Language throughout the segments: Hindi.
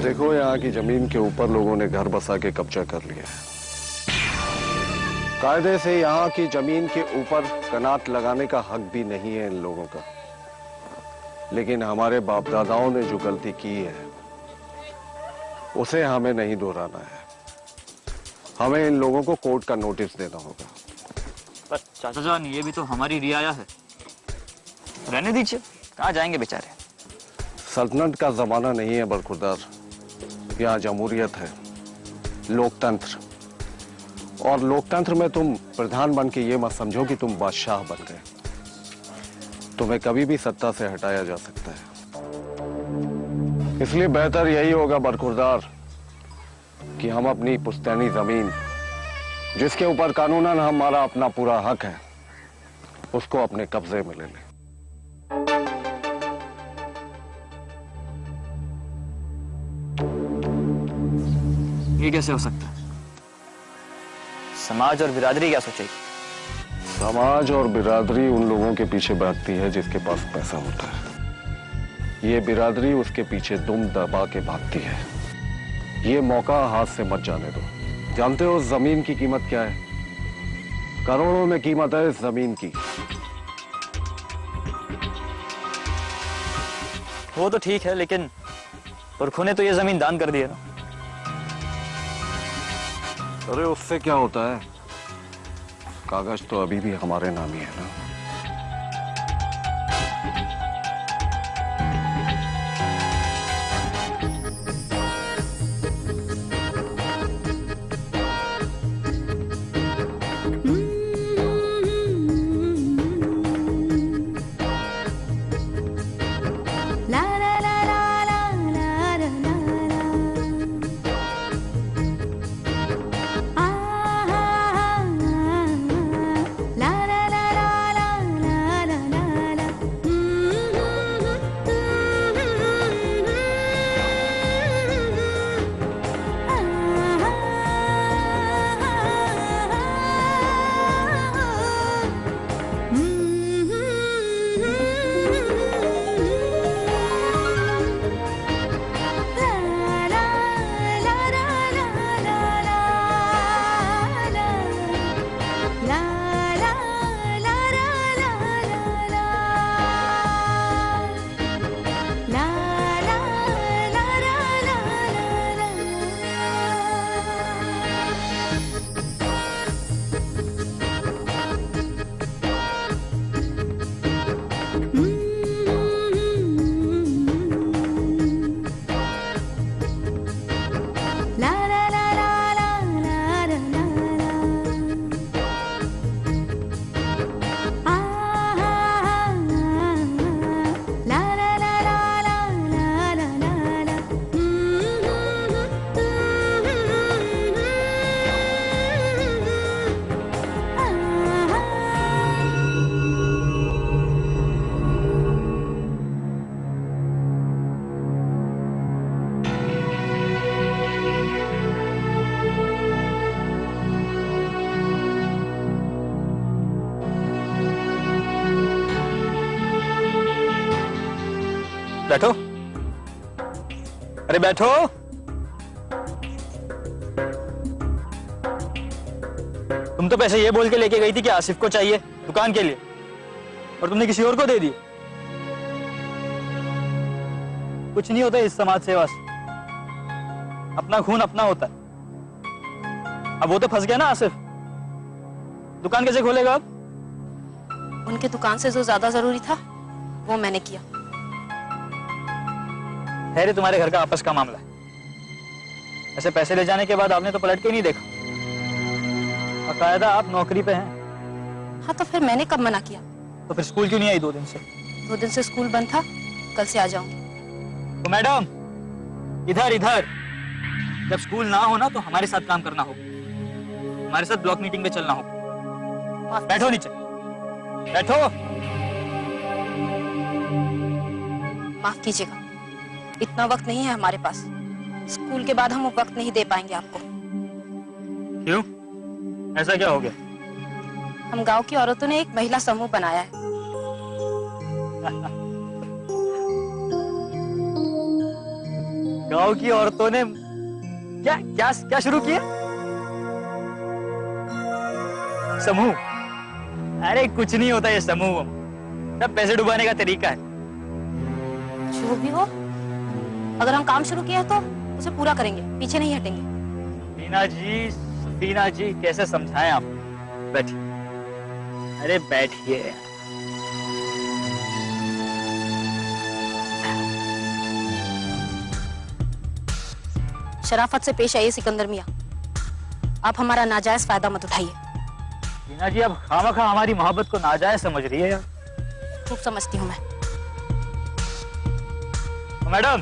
देखो, यहाँ की जमीन के ऊपर लोगों ने घर बसा के कब्जा कर लिया है। कायदे से यहाँ की जमीन के ऊपर कनात लगाने का हक भी नहीं है इन लोगों का। लेकिन हमारे बाप दादाओं ने जो गलती की है उसे हमें नहीं दोहराना है। हमें इन लोगों को कोर्ट का नोटिस देना होगा। पर चाचा जान, ये भी तो हमारी रियाया है, रहने दीजिए, कहाँ जाएंगे बेचारे। सल्तनत का जमाना नहीं है बरखुरदार, यहाँ जमहूरियत है, लोकतंत्र। और लोकतंत्र में तुम प्रधान बन के ये मत समझो कि तुम बादशाह बन गए। तुम्हें कभी भी सत्ता से हटाया जा सकता है। इसलिए बेहतर यही होगा बरखुरदार कि हम अपनी पुश्तैनी जमीन, जिसके ऊपर कानूनन हमारा अपना पूरा हक है, उसको अपने कब्जे में ले लें। ये कैसे हो सकता है? समाज और बिरादरी क्या सोचेगी? समाज और बिरादरी उन लोगों के पीछे भागती है जिसके पास पैसा होता है। ये बिरादरी उसके पीछे दुम दबा के भागती है। ये मौका हाथ से मत जाने दो। जानते हो जमीन की कीमत क्या है? करोड़ों में कीमत है इस जमीन की। वो तो ठीक है, लेकिन पुरखों ने तो ये जमीन दान कर दी है ना। अरे उससे क्या होता है? कागज तो अभी भी हमारे नाम ही है ना। बैठो, अरे बैठो। तुम तो पैसे ये बोल के लेके गई थी कि आसिफ को चाहिए दुकान के लिए, और तुमने किसी और को दे दिए। कुछ नहीं होता इस समाज सेवा से, अपना खून अपना होता है। अब वो तो फंस गया ना आसिफ, दुकान कैसे खोलेगा अब? उनके दुकान से जो ज्यादा जरूरी था वो मैंने किया। खैर, तुम्हारे घर का आपस का मामला है। ऐसे पैसे ले जाने के बाद आपने तो पलट के नहीं देखा। बाकायदा आप नौकरी पे हैं। हाँ, तो फिर मैंने कब मना किया? तो फिर स्कूल क्यों नहीं आई 2 दिन से? 2 दिन से स्कूल बंद था, कल से आ जाऊंगी। तो मैडम, इधर इधर, जब स्कूल ना हो ना तो हमारे साथ काम करना होगा, हमारे साथ ब्लॉक मीटिंग पे चलना होगा। बैठो नीचे, बैठो। माफ कीजिएगा, इतना वक्त नहीं है हमारे पास। स्कूल के बाद हम वो वक्त नहीं दे पाएंगे आपको। क्यों? ऐसा क्या हो गया? हम गांव की औरतों ने एक महिला समूह बनाया है। गांव की औरतों ने क्या क्या क्या शुरू किया? समूह? अरे कुछ नहीं होता ये समूह, सब पैसे डुबाने का तरीका है। जो भी हो, अगर हम काम शुरू किया है तो उसे पूरा करेंगे, पीछे नहीं हटेंगे। सफीना जी कैसे समझाएं आप? बैठिए, अरे बैठिए। शराफत से पेश आइए सिकंदर मियां, आप हमारा नाजायज फायदा मत उठाइए। मीना जी, अब खामखा हमारी मोहब्बत को नाजायज समझ रही है यार। खूब समझती हूँ मैं। मैडम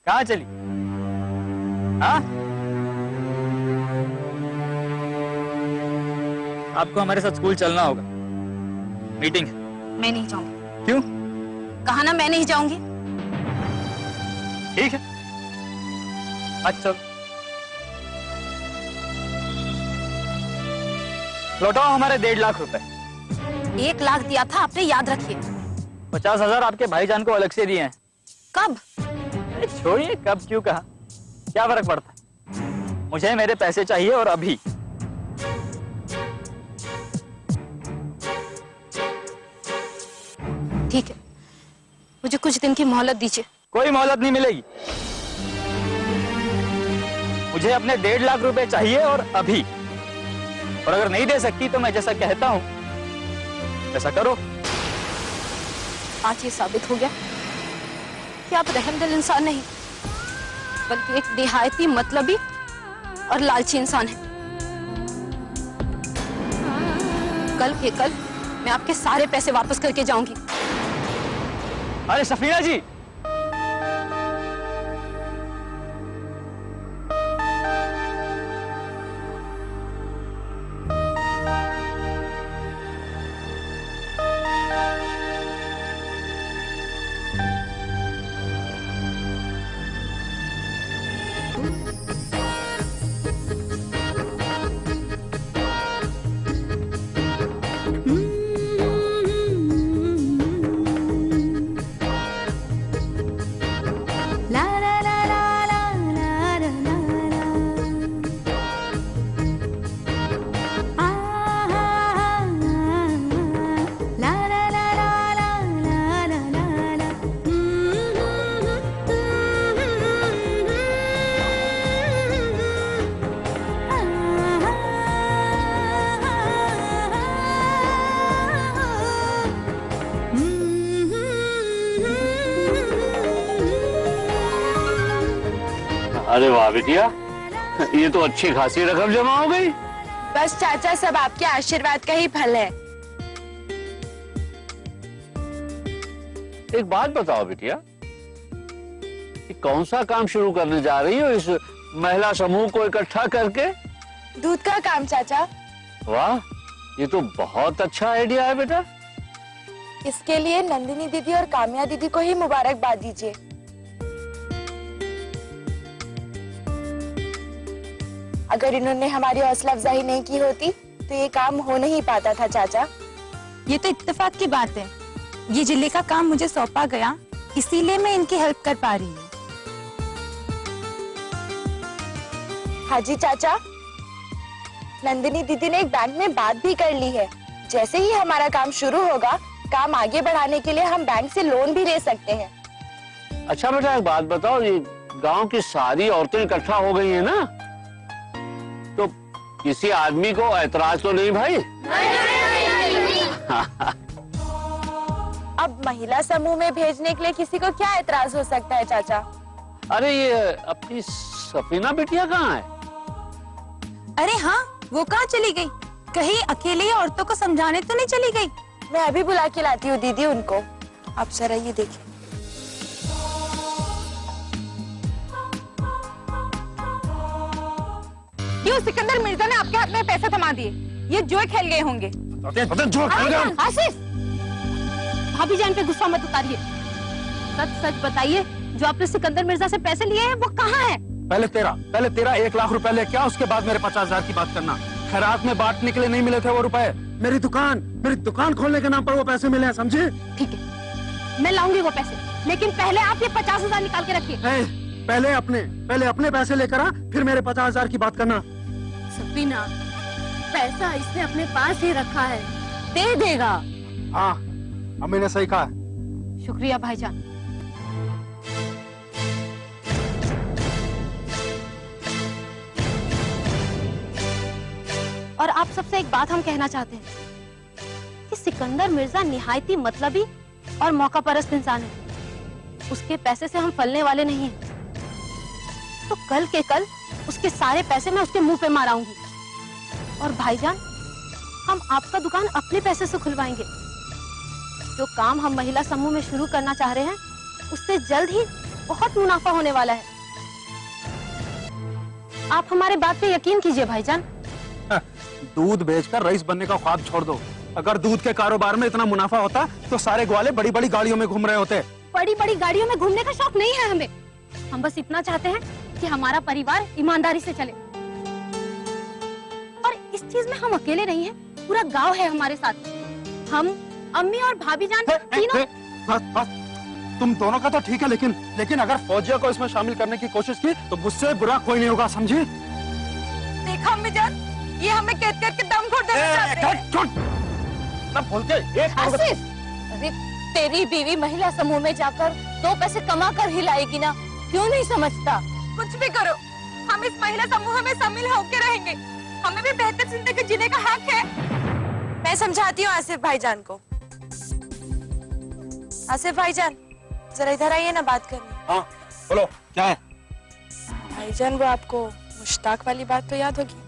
कहाँ चली? हाँ, आपको हमारे साथ स्कूल चलना होगा, मीटिंग है। मैं नहीं जाऊंगी। क्यों? कहा ना मैं नहीं जाऊंगी। ठीक है, अच्छा लौटाओ हमारे 1.5 लाख रुपए। 1 लाख दिया था आपने, याद रखिए। 50,000 आपके भाईजान को अलग से दिए हैं। कब? छोड़िए कब क्यों कहा, क्या फर्क पड़ता है, मुझे मेरे पैसे चाहिए और अभी। ठीक है, मुझे कुछ दिन की मोहलत दीजिए। कोई मोहलत नहीं मिलेगी, मुझे अपने 1.5 लाख रुपए चाहिए और अभी। और अगर नहीं दे सकती तो मैं जैसा कहता हूं वैसा करो। आज ये साबित हो गया कि आप रहमदिल इंसान नहीं, बल्कि एक देहायती मतलबी और लालची इंसान है। कल के कल मैं आपके सारे पैसे वापस करके जाऊंगी। अरे सफीना जी, अरे वाह बिटिया, ये तो अच्छी खासी रकम जमा हो गई। बस चाचा, सब आपके आशीर्वाद का ही फल है। एक बात बताओ बिटिया, कि कौन सा काम शुरू करने जा रही हो इस महिला समूह को इकट्ठा करके? दूध का काम चाचा। वाह, ये तो बहुत अच्छा आइडिया है बेटा। इसके लिए नंदिनी दीदी और काम्या दीदी को ही मुबारकबाद दीजिए। अगर इन्होंने हमारी हौसला अफजाई नहीं की होती तो ये काम हो नहीं पाता था चाचा। ये तो इत्तेफाक की बात है, ये जिले का काम मुझे सौंपा गया, इसीलिए मैं इनकी हेल्प कर पा रही हूँ। हाजी चाचा, नंदिनी दीदी ने एक बैंक में बात भी कर ली है। जैसे ही हमारा काम शुरू होगा, काम आगे बढ़ाने के लिए हम बैंक से लोन भी ले सकते हैं। अच्छा बेटा, एक बात बताओ, ये गांव की सारी औरतें इकट्ठा हो गई हैं ना, तो किसी आदमी को ऐतराज तो नहीं भाई? अब महिला समूह में भेजने के लिए किसी को क्या ऐतराज हो सकता है चाचा? अरे ये अपनी सफीना बिटिया कहाँ है? अरे हाँ, वो कहाँ चली गई? कहीं अकेले औरतों को समझाने तो नहीं चली गई? मैं अभी बुला के लाती हूँ दीदी उनको। आप जरा ये देखिए। क्यों सिकंदर मिर्जा ने आपके हाथ में पैसे थमा दिए? ये जुए खेल गए होंगे। आसिफ, भाभी जान पे गुस्सा मत उतारिए। सच सच बताइए, जो आपने सिकंदर मिर्जा से पैसे लिए हैं वो कहाँ है? पहले तेरा 1 लाख रुपए ले क्या, उसके बाद मेरे 50,000 की बात करना। खैरात में बांटने के लिए नहीं मिले थे वो रुपए, मेरी दुकान खोलने के नाम पर वो पैसे मिले हैं, समझे? ठीक है, मैं लाऊंगी वो पैसे। लेकिन पहले आप ये 50,000 निकाल के रखिए। पहले अपने पैसे लेकर आ, फिर मेरे 50,000 की बात करना। सफीना, पैसा इसने अपने पास ही रखा है, दे देगा। हाँ, अम्मी ने सही कहा। शुक्रिया भाईजान। और आप सबसे एक बात हम कहना चाहते हैं कि सिकंदर मिर्जा निहायती मतलबी और मौका परस्त इंसान है। उसके पैसे से हम फलने वाले नहीं हैं। तो कल के कल उसके सारे पैसे मैं उसके मुंह पे माराऊंगी। और भाईजान, हम आपका दुकान अपने पैसे से खुलवाएंगे। जो काम हम महिला समूह में शुरू करना चाह रहे हैं, उससे जल्द ही बहुत मुनाफा होने वाला है। आप हमारे बात पे यकीन कीजिए भाईजान। दूध बेचकर रईस बनने का ख्वाब छोड़ दो। अगर दूध के कारोबार में इतना मुनाफा होता तो सारे ग्वाले बड़ी बड़ी गाड़ियों में घूम रहे होते। बड़ी बड़ी गाड़ियों में घूमने का शौक नहीं है हमें। हम बस इतना चाहते हैं कि हमारा परिवार ईमानदारी से चले। और इस चीज में हम अकेले नहीं हैं, पूरा गांव है हमारे साथ। हम, अम्मी और भाभी जान तीनों। बस, तुम दोनों का तो ठीक है, लेकिन अगर फौजिया को इसमें शामिल करने की कोशिश की तो मुझसे बुरा कोई नहीं होगा, समझी? देखा अम्मी जान, ये हमें कैद करके दम घोट देना चाहते हैं। आसिफ, अरे तेरी बीवी महिला समूह में जाकर 2 पैसे कमा कर ही लाएगी ना, क्यों नहीं समझता? कुछ भी करो, हम इस महिला समूह में शामिल होकर रहेंगे। हमें भी बेहतर जिंदगी जीने का हक है। मैं समझाती हूँ आसिफ भाईजान को। आसिफ भाईजान, जरा इधर आइए ना, बात करनी। हाँ, बोलो क्या है? भाईजान, वो आपको मुश्ताक वाली बात तो याद होगी।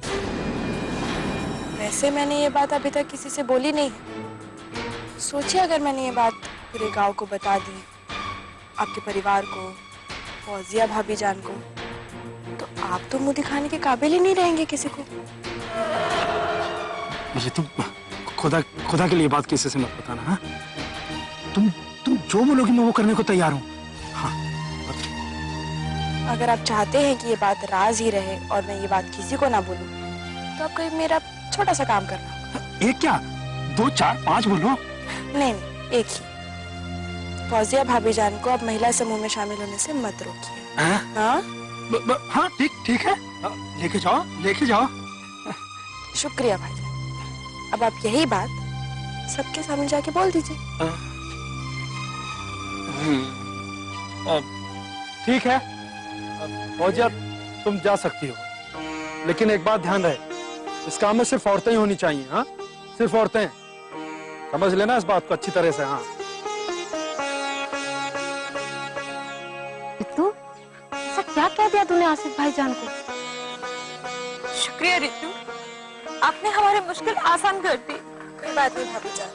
वैसे मैंने ये बात अभी तक किसी से बोली नहीं है। सोचिए अगर मैंने ये बात पूरे गांव को बता दी, आपके परिवार को, फौजिया भाभी जान को, तो आप तो मुंह दिखाने के काबिल ही नहीं रहेंगे किसी को। मुझे तुम खुदा के लिए बात किसी से मत बताना। हाँ, तुम जो बोलोगी मैं वो करने को तैयार हूँ। हाँ, अगर आप चाहते हैं कि ये बात राज ही रहे और मैं ये बात किसी को ना बोलूं, तो आपको एक मेरा छोटा सा काम करना होगा। एक क्या, 2, 4, 5 बोलो। नहीं, एक ही। फौजिया भाभी जान को अब महिला समूह में शामिल होने से मत रोकिए। हाँ? हाँ, ठीक है, लेके जाओ। शुक्रिया भाईजान। अब आप यही बात सबके सामने जाके बोल दीजिए। ठीक है, फौजिया तुम जा सकती हो, लेकिन एक बात ध्यान रहे, इस काम में सिर्फ औरतें ही होनी चाहिए। हाँ, सिर्फ औरतें, समझ लेना इस बात को अच्छी तरह से। हाँ, रितु, ऐसा क्या कह दिया तूने आसिफ भाईजान को? शुक्रिया रितु, आपने हमारी मुश्किल आसान कर दी। कोई बात नहीं भाभी जान,